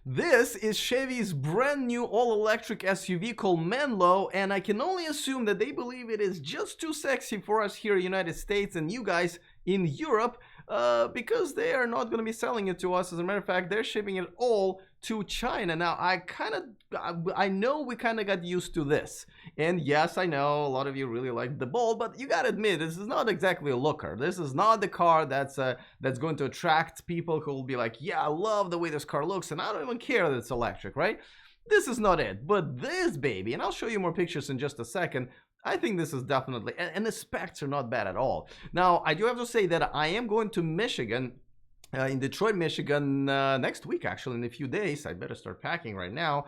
This is Chevy's brand new all-electric SUV called Menlo, and I can only assume that they believe it is just too sexy for us here in the United States and you guys in Europe, because they are not going to be selling it to us. As a matter of fact, they're shipping it all to China. Now, I know we kind of got used to this. And yes, I know a lot of you really like the Bolt, but you got to admit, this is not exactly a looker. This is not the car that's going to attract people who will be like, yeah, I love the way this car looks, and I don't even care that it's electric, right? This is not it. But this baby, and I'll show you more pictures in just a second, I think this is definitely, and the specs are not bad at all. Now, I do have to say that I am going to Michigan, in Detroit, Michigan, next week, actually, in a few days. I better start packing right now,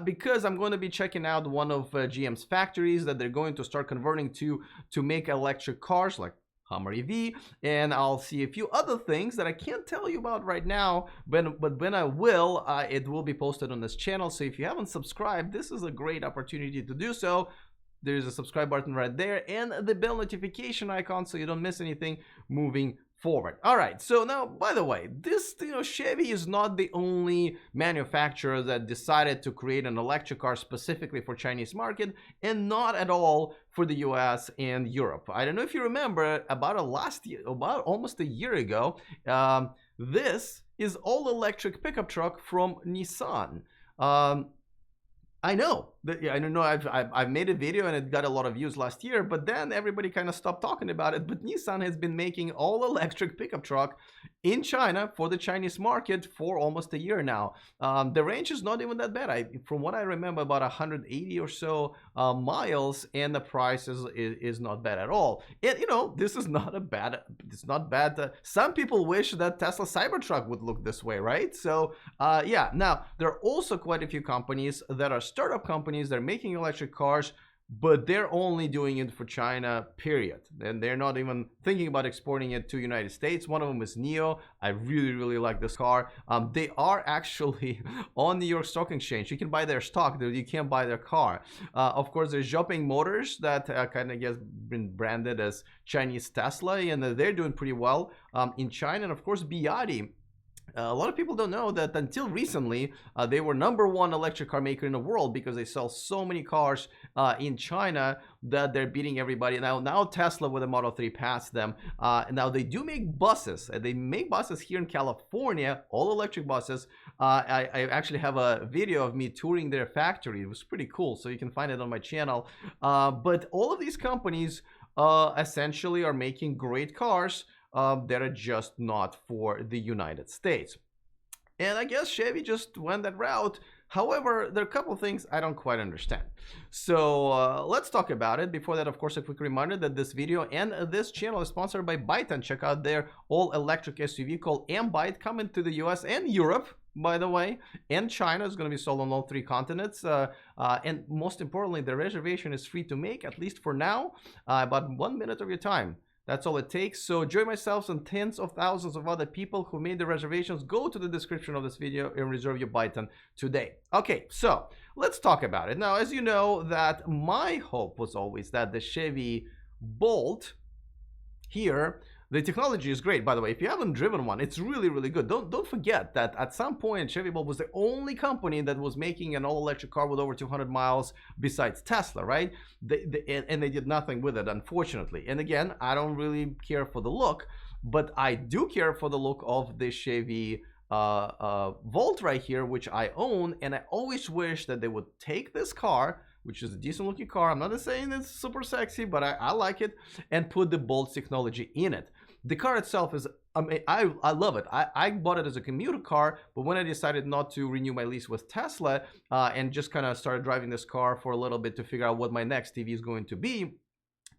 because I'm going to be checking out one of GM's factories that they're going to start converting to make electric cars like Hummer EV, and I'll see a few other things that I can't tell you about right now, but when I will, it will be posted on this channel. So if you haven't subscribed, this is a great opportunity to do so. There's a subscribe button right there and the bell notification icon so you don't miss anything moving forward. All right, so now, by the way, this, Chevy is not the only manufacturer that decided to create an electric car specifically for Chinese market, and not at all for the US and Europe. I don't know if you remember, about almost a year ago, this is all electric pickup truck from Nissan. I know that, I don't know, I've made a video and it got a lot of views last year, but then everybody kind of stopped talking about it. But Nissan has been making all electric pickup truck in China for the Chinese market for almost a year now. The range is not even that bad. From what I remember, about 180 or so miles, and the price is not bad at all. And this is not a bad, it's not bad. Some people wish that Tesla Cybertruck would look this way, right? So yeah, now there are also quite a few companies that are startup companies that are making electric cars, but they're only doing it for China, period. And they're not even thinking about exporting it to United States. One of them is NIO. I really like this car. They are actually on New York Stock Exchange. You can buy their stock, you can't buy their car. Of course, there's Zhoping Motors that kind of gets been branded as Chinese Tesla, and they're doing pretty well in China. And of course, BYD. A lot of people don't know that until recently, they were #1 electric car maker in the world because they sell so many cars in China that they're beating everybody. Now Tesla with the Model 3 passed them. Now they do make buses. They make buses here in California, all electric buses. I actually have a video of me touring their factory. It was pretty cool, so you can find it on my channel. But all of these companies essentially are making great cars that are just not for the United States. And I guess Chevy just went that route. However, there are a couple of things I don't quite understand. So let's talk about it. Before that, of course, a quick reminder that this video and this channel is sponsored by Byton. Check out their all-electric SUV called M-Byte, coming to the US and Europe, by the way, and China. Is going to be sold on all 3 continents. And most importantly, the reservation is free to make, at least for now, about 1 minute of your time. That's all it takes. So join myself and tens of thousands of other people who made the reservations. Go to the description of this video and reserve your Byton today. Okay, so let's talk about it. Now, as you know, that my hope was always that the Chevy Bolt here, the technology is great, by the way. If you haven't driven one, it's really good. Don't forget that at some point, Chevy Bolt was the only company that was making an all-electric car with over 200 miles besides Tesla, right? And they did nothing with it, unfortunately. And again, I don't really care for the look, but I do care for the look of the Chevy Volt right here, which I own. And I always wish that they would take this car, which is a decent looking car. I'm not saying it's super sexy, but I like it, and put the Bolt technology in it. The car itself is, I mean, I love it. I bought it as a commuter car, but when I decided not to renew my lease with Tesla and just kind of started driving this car for a little bit to figure out what my next TV is going to be,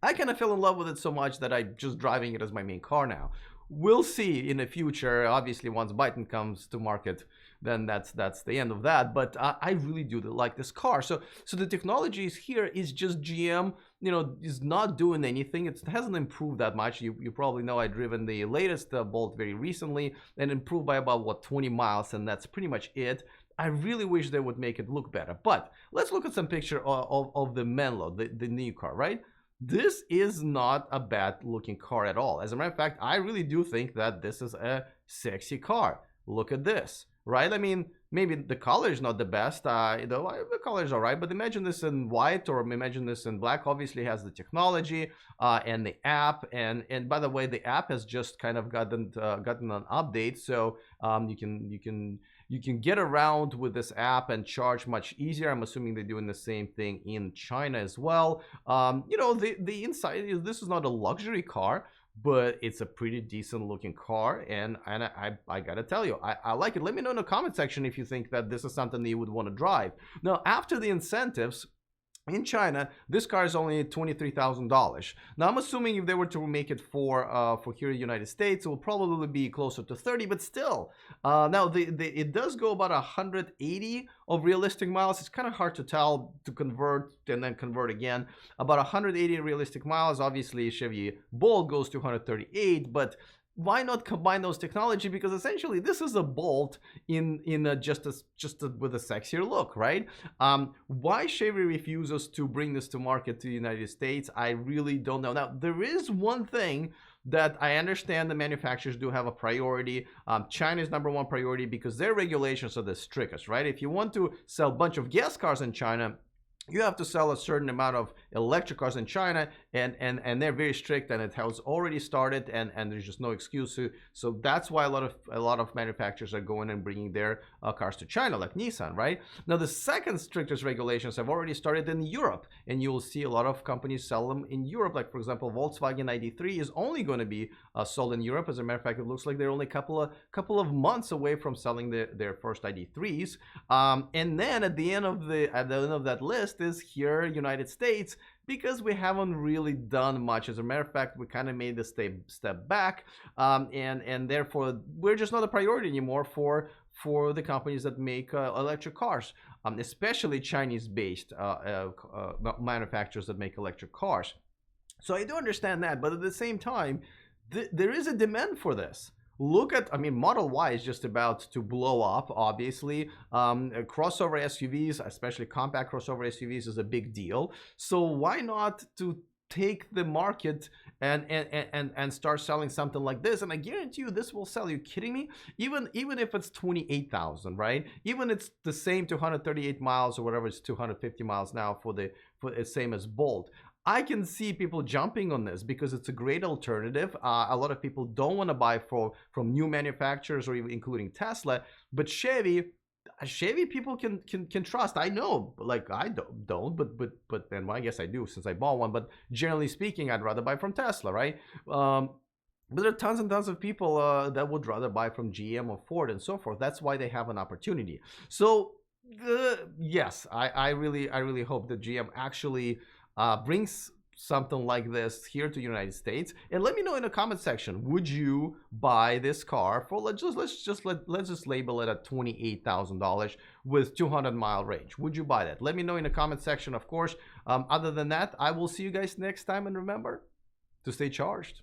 I kind of fell in love with it so much that I'm just driving it as my main car now. We'll see in the future. Obviously, once Byton comes to market, then that's the end of that. But I really do like this car. So the technology is here. Is just GM, is not doing anything. It hasn't improved that much. You probably know I've driven the latest Bolt very recently and improved by about 20 miles, and that's pretty much it. I really wish they would make it look better. But let's look at some picture of the Menlo, the new car, right? This is not a bad looking car at all. As a matter of fact, I really do think that this is a sexy car. Look at this, right? I mean, maybe the color is not the best, though the color is all right, but imagine this in white or imagine this in black. Obviously has the technology and the app, and by the way, the app has just kind of gotten an update, so you can get around with this app and charge much easier. I'm assuming they're doing the same thing in China as well. You know, the inside is, this is not a luxury car, but it's a pretty decent looking car, and I gotta tell you, I like it. Let me know in the comment section if you think that this is something that you would want to drive. Now, after the incentives, in China, this car is only $23,000. Now, I'm assuming if they were to make it for here in the United States, it will probably be closer to 30, but still. Now, it does go about 180 of realistic miles. It's kind of hard to tell, to convert and then convert again. About 180 realistic miles. Obviously, Chevy Bolt goes to 138, but why not combine those technology? Because essentially this is a Bolt in just with a sexier look, right? Why Chevy refuses to bring this to market to the United States, I really don't know. Now, there is one thing that I understand the manufacturers do have a priority. China's #1 priority because their regulations are the strictest, right? If you want to sell a bunch of gas cars in China, you have to sell a certain amount of electric cars in China, and they're very strict, and it has already started, and there's just no excuse. So that's why a lot of manufacturers are going and bringing their cars to China, like Nissan, right? Now, the second strictest regulations have already started in Europe, and you will see a lot of companies sell them in Europe. Like, for example, Volkswagen ID3 is only going to be sold in Europe. As a matter of fact, it looks like they're only a couple of months away from selling their first ID3s. And then at the end of that list is here, United States, because we haven't really done much. As a matter of fact, we kind of made the step back, and therefore we're just not a priority anymore for the companies that make electric cars, especially Chinese-based manufacturers that make electric cars. So I do understand that, but at the same time, there is a demand for this. Look at, I mean, Model Y is just about to blow up, obviously. Crossover SUVs, especially compact crossover SUVs, is a big deal. So why not to take the market and start selling something like this? And I guarantee you this will sell. Are you kidding me? Even if it's 28,000, right? Even it's the same 238 miles or whatever, it's 250 miles now for the same as Bolt. I can see people jumping on this because it's a great alternative. A lot of people don't want to buy from new manufacturers or even including Tesla, but Chevy people can trust. I know, like, I don't, but then, well, I guess I do since I bought one. But generally speaking, I'd rather buy from Tesla, right? But there are tons and tons of people that would rather buy from GM or Ford and so forth. That's why they have an opportunity. So yes, I really hope that GM actually brings something like this here to the United States. And let me know in the comment section, would you buy this car for, let's just label it at $28,000 with 200-mile range? Would you buy that? Let me know in the comment section, of course. Other than that, I will see you guys next time, and remember to stay charged.